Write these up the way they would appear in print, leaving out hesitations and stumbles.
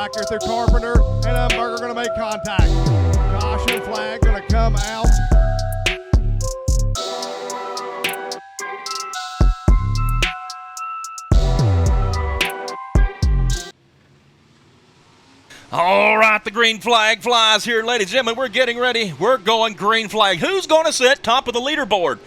back here through Carpenter, and Umberger going to make contact. Caution flag going to come out. All right, the green flag flies here, ladies and gentlemen. We're getting ready. We're going green flag. Who's going to sit top of the leaderboard?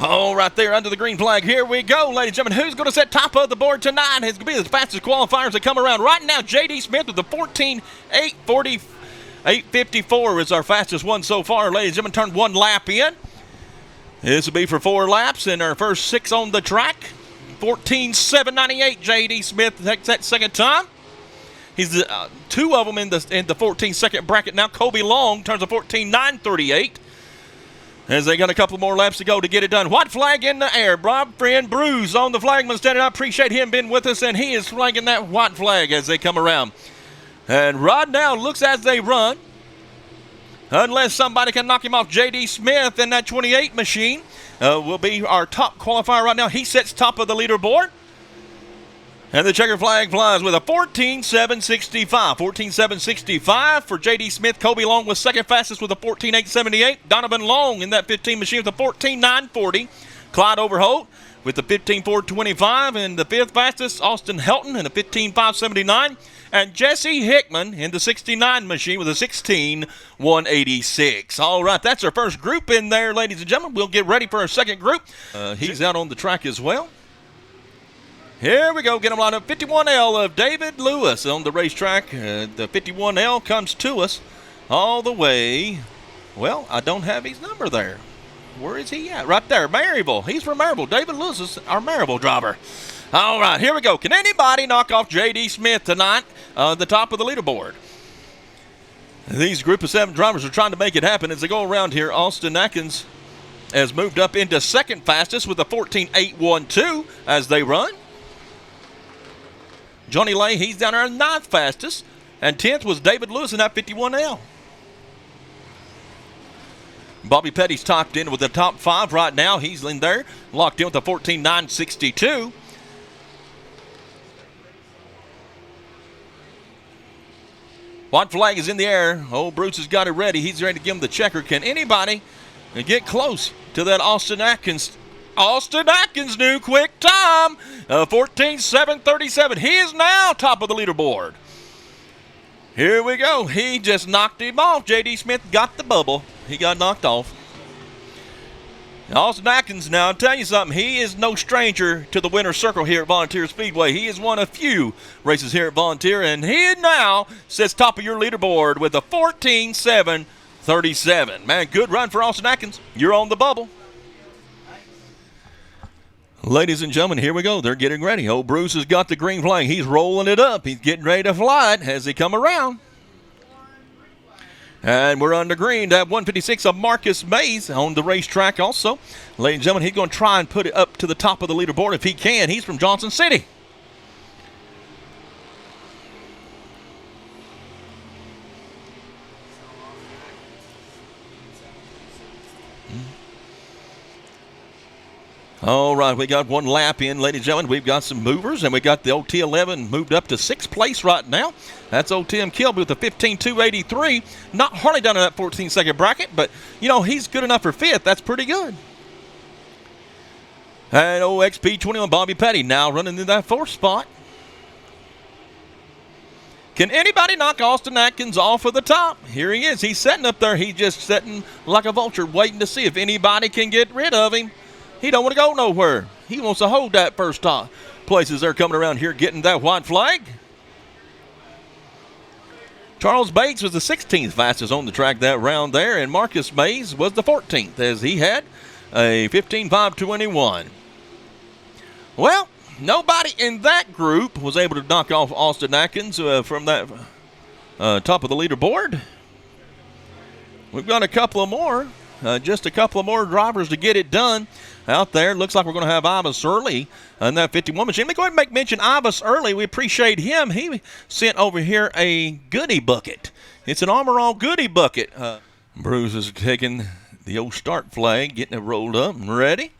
Oh, right there under the green flag. Here we go, ladies and gentlemen. Who's going to sit top of the board tonight? It's going to be the fastest qualifiers that come around. Right now, J.D. Smith with the 14.840. 8:54 is our fastest one so far, ladies and gentlemen. Turned one lap in. This will be for 4 laps in our first 6 on the track. 14.798. J.D. Smith takes that second time. He's 2 of them in the 14-second bracket now. Kobe Long turns a 14.938. As they got a couple more laps to go to get it done. White flag in the air. Bob Friend Bruce on the flagman standing. I appreciate him being with us, and he is flagging that white flag as they come around. And Rod now looks as they run. Unless somebody can knock him off, J.D. Smith in that 28 machine will be our top qualifier right now. He sits top of the leaderboard. And the checker flag flies with a 14.765. 14.765 for J.D. Smith. Kobe Long was second fastest with a 14.878. Donovan Long in that 15 machine with a 14.940. Clyde Overholt with the 15.425. And the fifth fastest, Austin Helton in a 15.579. And Jesse Hickman in the 69 machine with a 16.186. All right, that's our first group in there, ladies and gentlemen. We'll get ready for our second group. He's out on the track as well. Here we go. Get him lined up. 51L of David Lewis on the racetrack. The 51L comes to us all the way. Well, I don't have his number there. Where is he at? Right there. Maryville. He's from Maryville. David Lewis is our Maryville driver. All right, here we go. Can anybody knock off J.D. Smith tonight the top of the leaderboard? These group of 7 drivers are trying to make it happen as they go around here. Austin Atkins has moved up into second fastest with a 14.812 as they run. Johnny Lay, he's down there 9th fastest. And 10th was David Lewis in that 51L. Bobby Petty's topped in with the top 5 right now. He's in there, locked in with a 14.962. White flag is in the air. Old Bruce has got it ready. He's ready to give him the checker. Can anybody get close to that Austin Atkins? Austin Atkins' new quick time, 14.737. He is now top of the leaderboard. Here we go. He just knocked him off. J.D. Smith got the bubble. He got knocked off. Austin Atkins, now I'll tell you something, he is no stranger to the winner's circle here at Volunteer Speedway. He has won a few races here at Volunteer, and he now sits top of your leaderboard with a 14.737. Man, good run for Austin Atkins. You're on the bubble. Ladies and gentlemen, here we go. They're getting ready. Old Bruce has got the green flag. He's rolling it up. He's getting ready to fly it as they come around. And we're under green. That 156 of Marcus Mays on the racetrack also. Ladies and gentlemen, he's going to try and put it up to the top of the leaderboard if he can. He's from Johnson City. All right, we got one lap in, ladies and gentlemen. We've got some movers, and we got the OT11 moved up to 6th place right now. That's OTM Kilby with the 15.283. Not hardly done in that 14-second bracket, but, you know, he's good enough for 5th. That's pretty good. And OXP21 Bobby Petty now running in that 4th spot. Can anybody knock Austin Atkins off of the top? Here he is. He's sitting up there. He's just sitting like a vulture waiting to see if anybody can get rid of him. He don't want to go nowhere. He wants to hold that first top place as they're coming around here getting that white flag. Charles Bates was the 16th fastest on the track that round there, and Marcus Mays was the 14th as he had a 15.521. Well, nobody in that group was able to knock off Austin Atkins from that top of the leaderboard. We've got a couple of more. Just a couple of more drivers to get it done out there. Looks like we're going to have Ivis Early in that 51 machine. Let me go ahead and make mention Ivis Early. We appreciate him. He sent over here a goodie bucket. It's an Armor All goodie bucket. Bruce is taking the old start flag, getting it rolled up and ready.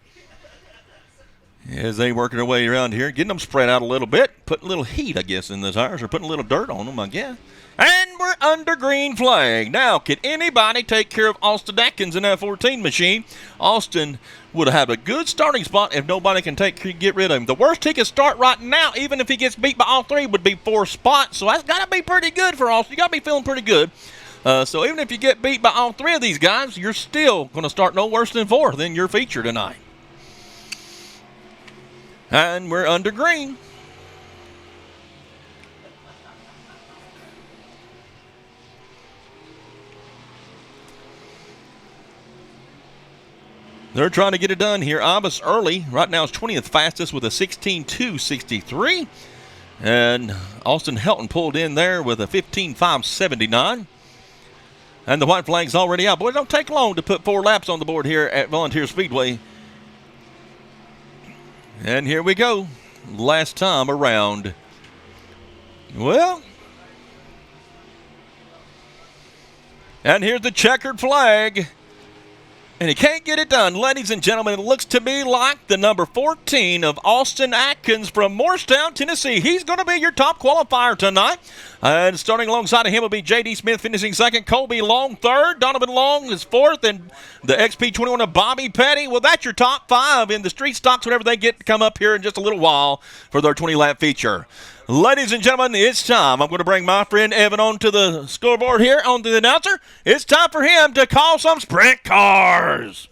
As they working their way around here, getting them spread out a little bit, putting a little heat, I guess, in the tires, or putting a little dirt on them, I guess. And we're under green flag. Now, can anybody take care of Austin Atkins in that 14 machine? Austin would have a good starting spot if nobody can get rid of him. The worst he can start right now, even if he gets beat by all three, would be 4th spot. So that's got to be pretty good for Austin. You got to be feeling pretty good. So even if you get beat by all three of these guys, you're still going to start no worse than 4th in your feature tonight. And we're under green. They're trying to get it done here. Abbas early. Right now is 20th fastest with a 16.263. And Austin Helton pulled in there with a 15.579. And the white flag's already out. Boy, it don't take long to put 4 laps on the board here at Volunteer Speedway. And here we go. Last time around. Well. And here's the checkered flag. And he can't get it done. Ladies and gentlemen, it looks to me like the number 14 of Austin Atkins from Morristown, Tennessee. He's going to be your top qualifier tonight. And starting alongside of him will be J.D. Smith finishing 2nd. Colby Long 3rd. Donovan Long is 4th. And the XP21 of Bobby Petty. Well, that's your top 5 in the street stocks whenever they get to come up here in just a little while for their 20-lap feature. Ladies and gentlemen, it's time. I'm going to bring my friend Evan on to the scoreboard here on the announcer. It's time for him to call some sprint cars.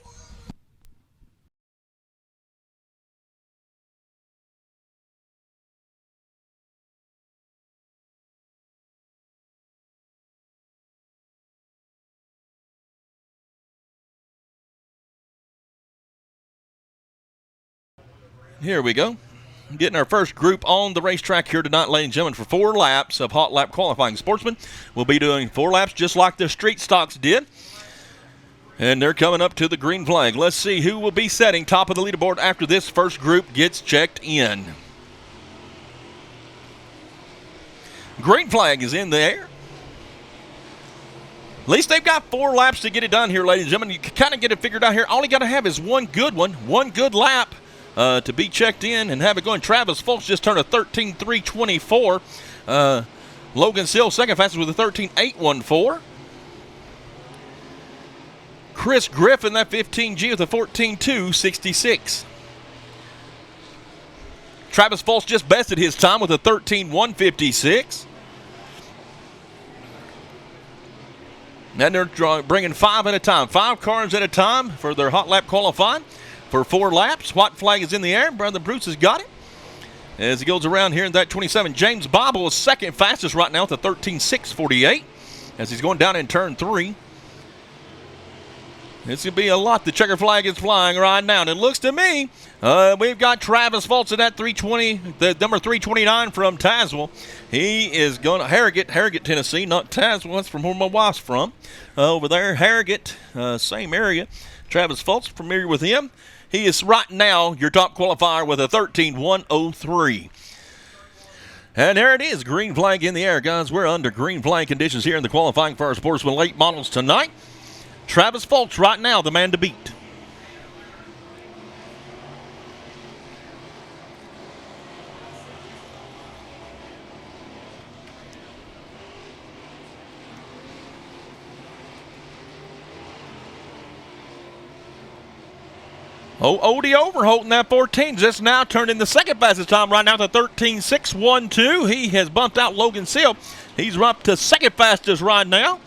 Here we go. Getting our first group on the racetrack here tonight, ladies and gentlemen, for 4 laps of hot lap qualifying. Sportsman will be doing 4 laps just like the street stocks did. And they're coming up to the green flag. Let's see who will be setting top of the leaderboard after this first group gets checked in. Green flag is in the air. At least they've got 4 laps to get it done here, ladies and gentlemen. You can kind of get it figured out here. All you got to have is one good lap. To be checked in and have it going. Travis Fultz just turned a 13.324. Logan Sill, second fastest with a 13.814. Chris Griffin, that 15G with a 14.266. Travis Fultz just bested his time with a 13.156. And they're bringing 5 at a time. 5 cars at a time for their hot lap qualifying. For 4 laps, white flag is in the air. Brother Bruce has got it. As he goes around here in that 27, James Bobble is second fastest right now with a 13.648 as he's going down in turn 3. It's going to be a lot. The checker flag is flying right now. And it looks to me we've got Travis Fultz at that 320, the number 329 from Tazewell. He is going to Harrogate, Tennessee, not Tazewell. That's from where my wife's from. Over there, Harrogate, same area. Travis Fultz, familiar with him. He is right now your top qualifier with a 13.103. And there it is, green flag in the air, guys. We're under green flag conditions here in the qualifying for our Sportsman late models tonight. Travis Fultz right now, the man to beat. Oh, Odie Overholt in that 14 just now turned in the second fastest time right now to 13.612. He has bumped out Logan Sill. He's up to second fastest right now.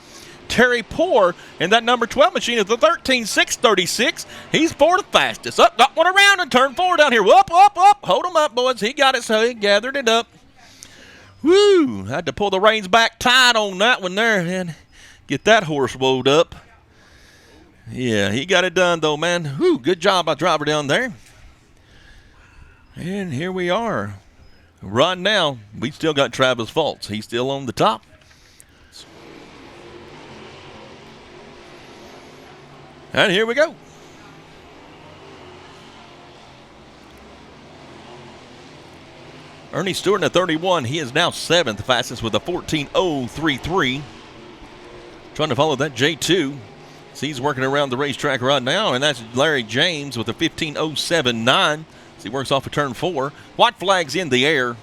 Terry Poor in that number 12 machine is the 13.636. He's 4th fastest. Got one around and turn 4 down here. Whoop. Hold him up, boys. He got it, so he gathered it up. Woo. Had to pull the reins back tight on that one there and get that horse woed up. Yeah, he got it done, though, man. Whew, good job by driver down there. And here we are. Right now, we still got Travis Fultz. He's still on the top. And here we go. Ernie Stewart in the 31. He is now 7th fastest with a 14.033. Trying to follow that J2. So he's working around the racetrack right now, and that's Larry James with a 15:07.9. So he works off of turn 4. White flag's in the air.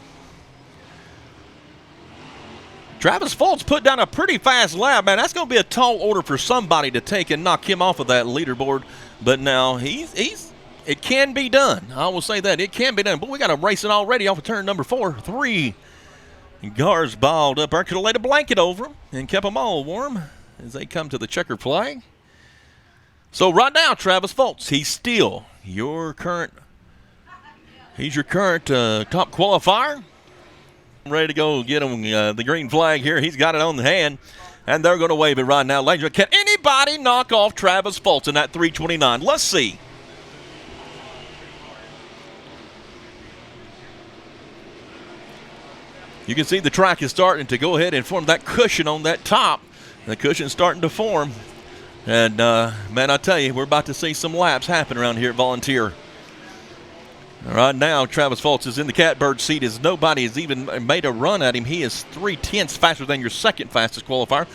Travis Fultz put down a pretty fast lap, man. That's going to be a tall order for somebody to take and knock him off of that leaderboard. But now it can be done. I will say that. It can be done. But we got him racing already off of turn number 4. 3 cars balled up. I could have laid a blanket over them and kept them all warm as they come to the checker flag. So right now, Travis Fultz, he's still your current top qualifier. Ready to go get him the green flag here. He's got it on the hand, and they're going to wave it right now. Ladies and gentlemen, can anybody knock off Travis Fultz in that 3:29? Let's see. You can see the track is starting to go ahead and form that cushion on that top. The cushion's starting to form. And, man, I tell you, we're about to see some laps happen around here at Volunteer. Right now, Travis Fultz is in the catbird seat as nobody has even made a run at him. He is 0.3 faster than your second fastest qualifier.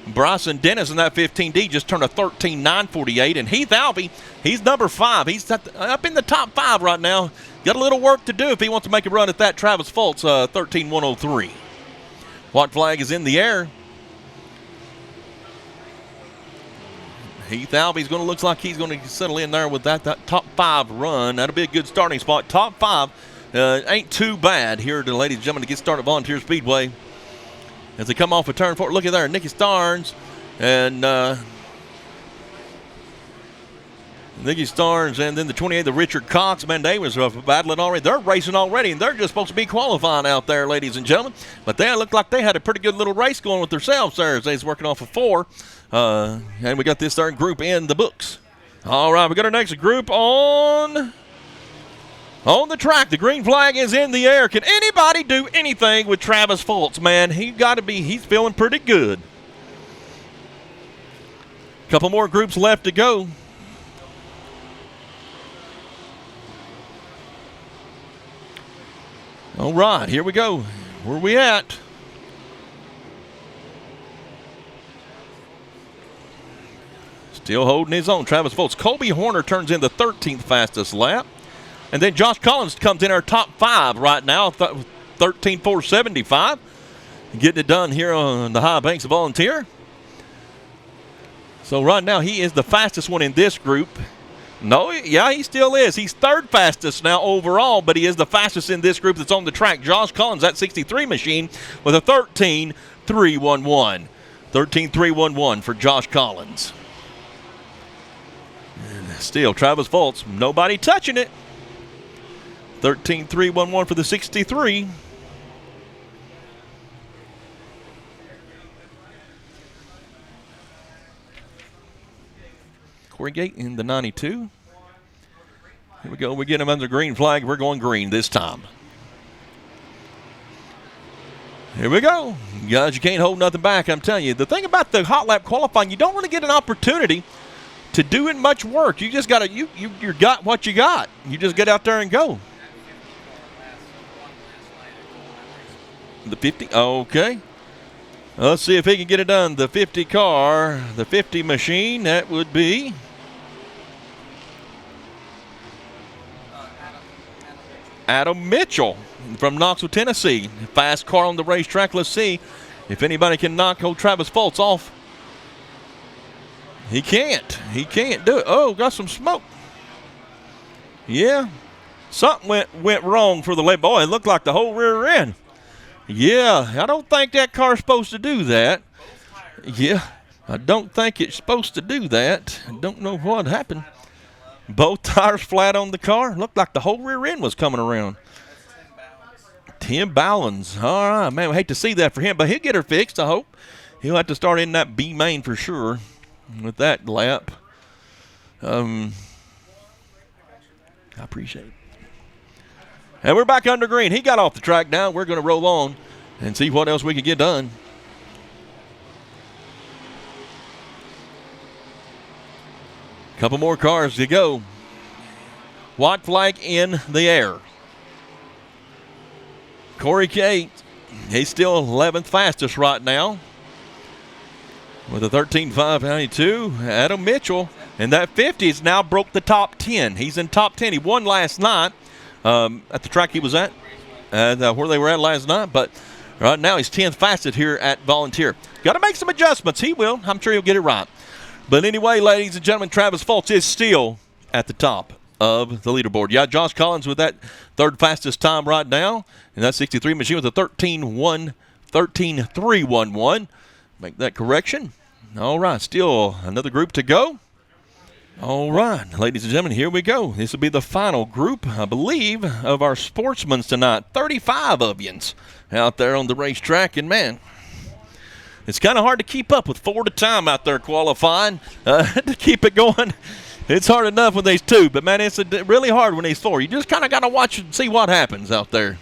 Bryson Dennis in that 15D just turned a 13.948. And Heath Alvey, he's number 5. He's up in the top 5 right now. Got a little work to do if he wants to make a run at that. Travis Fultz, 13.103. White flag is in the air. Heath Alvey's going to look like he's going to settle in there with that top 5 run. That'll be a good starting spot. Top 5 ain't too bad here, ladies and gentlemen, to get started at Volunteer Speedway. As they come off of turn 4, look at there, Nicky Starnes and then the 28, the Richard Cox. Man, they was battling already. They're racing already, and they're just supposed to be qualifying out there, ladies and gentlemen. But they looked like they had a pretty good little race going with themselves there as they was working off of 4. And we got this third group in the books. All right, we got our next group on the track. The green flag is in the air. Can anybody do anything with Travis Fultz, man? He's feeling pretty good. Couple more groups left to go. All right, here we go. Where are we at? Still holding his own, Travis Fultz. Colby Horner turns in the 13th fastest lap. And then Josh Collins comes in our top 5 right now, 13.475. Getting it done here on the high banks of Volunteer. So right now he is the fastest one in this group. No, yeah, he still is. He's 3rd fastest now overall, but he is the fastest in this group that's on the track. Josh Collins, that 63 machine, with a 13.311. 13.311 for Josh Collins. And still, Travis Fultz, nobody touching it. 13.311 for the 63. Corey Gate in the 92. Here we go. We get him under green flag. We're going green this time. Here we go. Guys, you can't hold nothing back, I'm telling you. The thing about the hot lap qualifying, you don't really get an opportunity to do it much work. You just got to, you got what you got. You just get out there and go. The 50, okay. Let's see if he can get it done. The 50 car, the 50 machine, that would be Adam Mitchell from Knoxville, Tennessee. Fast car on the racetrack. Let's see if anybody can knock old Travis Fultz off. He can't. He can't do it. Oh, got some smoke. Yeah. Something went wrong for the late boy. It looked like the whole rear end. Yeah, I don't think that car's supposed to do that. Yeah, I don't think it's supposed to do that. I don't know what happened. Both tires flat on the car. Looked like the whole rear end was coming around. Tim Bowens. All right, man, we hate to see that for him, but he'll get her fixed, I hope. He'll have to start in that B main for sure with that lap. I appreciate it. And we're back under green. He got off the track now. We're going to roll on and see what else we can get done. Couple more cars to go. White flag in the air. Corey Kate, he's still 11th fastest right now. with a 13.592. Adam Mitchell. And that 50 has now broke the top 10. He's in top 10. He won last night at the track he was at, where they were at last night. But right now he's 10th fastest here at Volunteer. Got to make some adjustments. He will. I'm sure he'll get it right. But anyway, ladies and gentlemen, Travis Fultz is still at the top of the leaderboard. Yeah, Josh Collins with that third fastest time right now. And that 63 machine with a 13.311. Make that correction. All right, still another group to go. All right, ladies and gentlemen, here we go. This will be the final group, I believe, of our sportsmen tonight. 35 of yous out there on the racetrack. And, man, it's kind of hard to keep up with 4 at a time out there qualifying. To keep it going, it's hard enough when there's 2. But, man, it's really hard when there's 4. You just kind of got to watch and see what happens out there.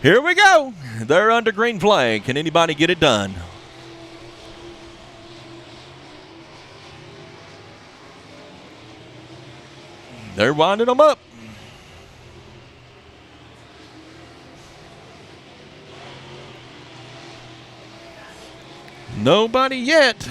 Here we go. They're under green flag. Can anybody get it done? They're winding them up. Nobody yet.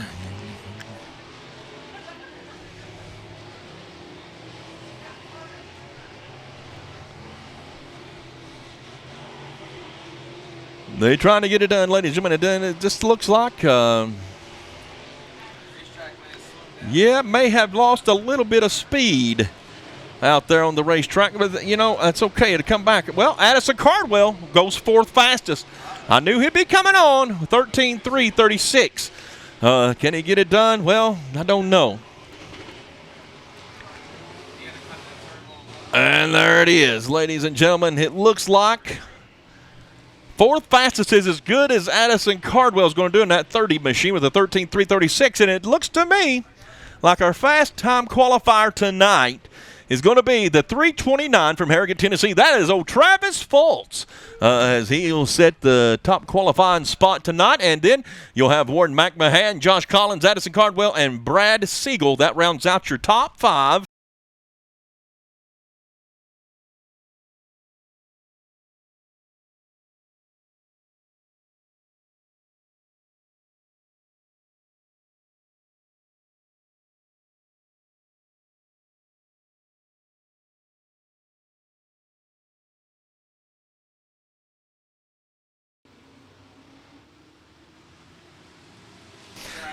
They're trying to get it done, ladies and gentlemen. It just looks like, yeah, may have lost a little bit of speed out there on the racetrack, but you know, it's okay to come back. Well, Addison Cardwell goes 4th fastest. I knew he'd be coming on. 13.336. Can he get it done? Well, I don't know. And there it is, ladies and gentlemen. It looks like 4th fastest is as good as Addison Cardwell's going to do in that 30 machine with a 13.336, and it looks to me like our fast time qualifier tonight is going to be the 3:29 from Harrogate, Tennessee. That is old Travis Fultz, as he'll set the top qualifying spot tonight. And then you'll have Warren McMahon, Josh Collins, Addison Cardwell, and Brad Siegel. That rounds out your top 5.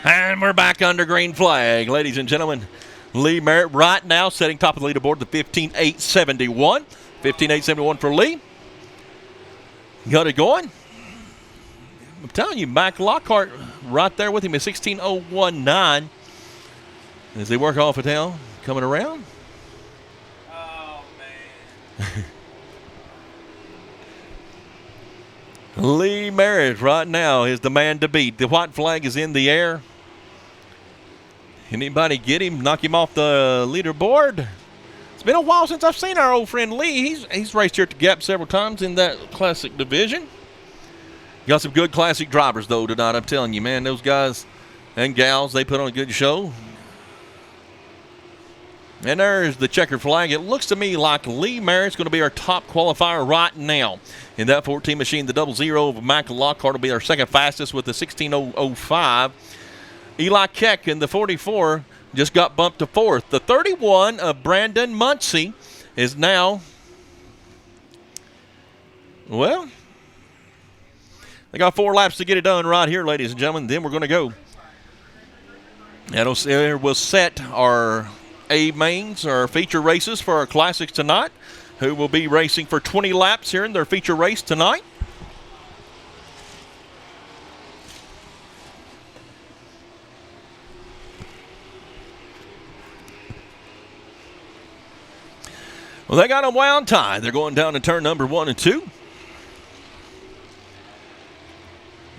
And we're back under green flag, ladies and gentlemen. Lee Merritt right now setting top of the leaderboard, the 15.871. 15.871 for Lee. Got it going. I'm telling you, Mike Lockhart right there with him at 16.019 as they work off of town, coming around. Oh, man. Lee Merritt right now is the man to beat. The white flag is in the air. Anybody get him, knock him off the leaderboard? It's been a while since I've seen our old friend Lee. He's raced here at the Gap several times in that classic division. Got some good classic drivers, though, tonight. I'm telling you, man, those guys and gals, they put on a good show. And there's the checker flag. It looks to me like Lee Merritt's going to be our top qualifier right now. In that 14 machine, the 00 of Mac Lockhart will be our second fastest with the 16.005. Eli Keck in the 44 just got bumped to 4th. The 31 of Brandon Muncie is now, well, they got 4 laps to get it done right here, ladies and gentlemen. Then we're going to go. And we'll set our A-mains, our feature races for our classics tonight, who will be racing for 20 laps here in their feature race tonight. Well, they got them wound tied. They're going down to turn number 1 and 2.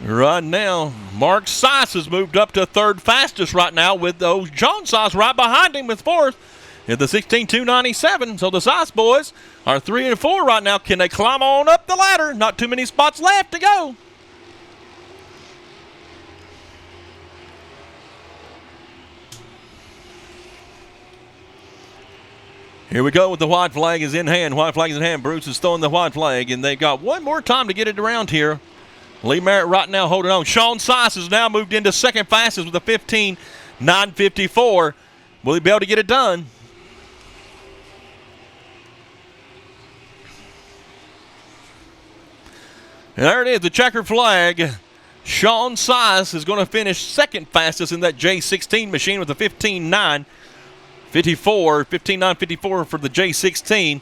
Right now, Mark Seiss has moved up to 3rd fastest right now with those John Seiss right behind him with 4th in the 16.297. So the Seiss boys are 3 and 4 right now. Can they climb on up the ladder? Not too many spots left to go. Here we go with the white flag is in hand. White flag is in hand. Bruce is throwing the white flag, and they've got one more time to get it around here Lee Merritt right now holding on. Sean Sice has now moved into second fastest with a 15.954. Will he be able to get it done? And there it is, the checker flag. Sean Sice is going to finish second fastest in that J16 machine with a 15.954. 15.954 for the J16.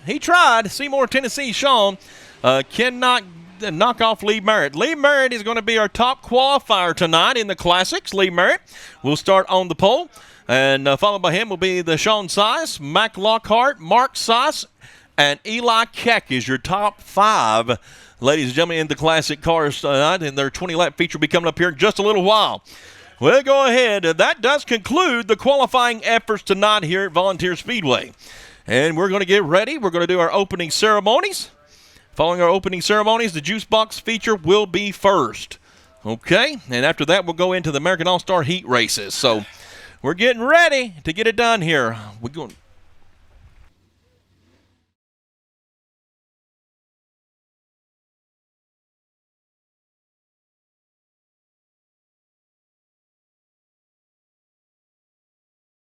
He tried. Seymour, Tennessee, Sean cannot knock off Lee Merritt. Lee Merritt is going to be our top qualifier tonight in the Classics. Lee Merritt will start on the pole. And followed by him will be the Sean Sice, Mac Lockhart, Mark Sice, and Eli Keck is your top 5, ladies and gentlemen, in the Classic cars tonight. And their 20-lap feature will be coming up here in just a little while. We'll go ahead. That does conclude the qualifying efforts tonight here at Volunteer Speedway. And we're going to get ready. We're going to do our opening ceremonies. Following our opening ceremonies, the juice box feature will be first. Okay? And after that, we'll go into the American All-Star Heat races. So we're getting ready to get it done here. We're going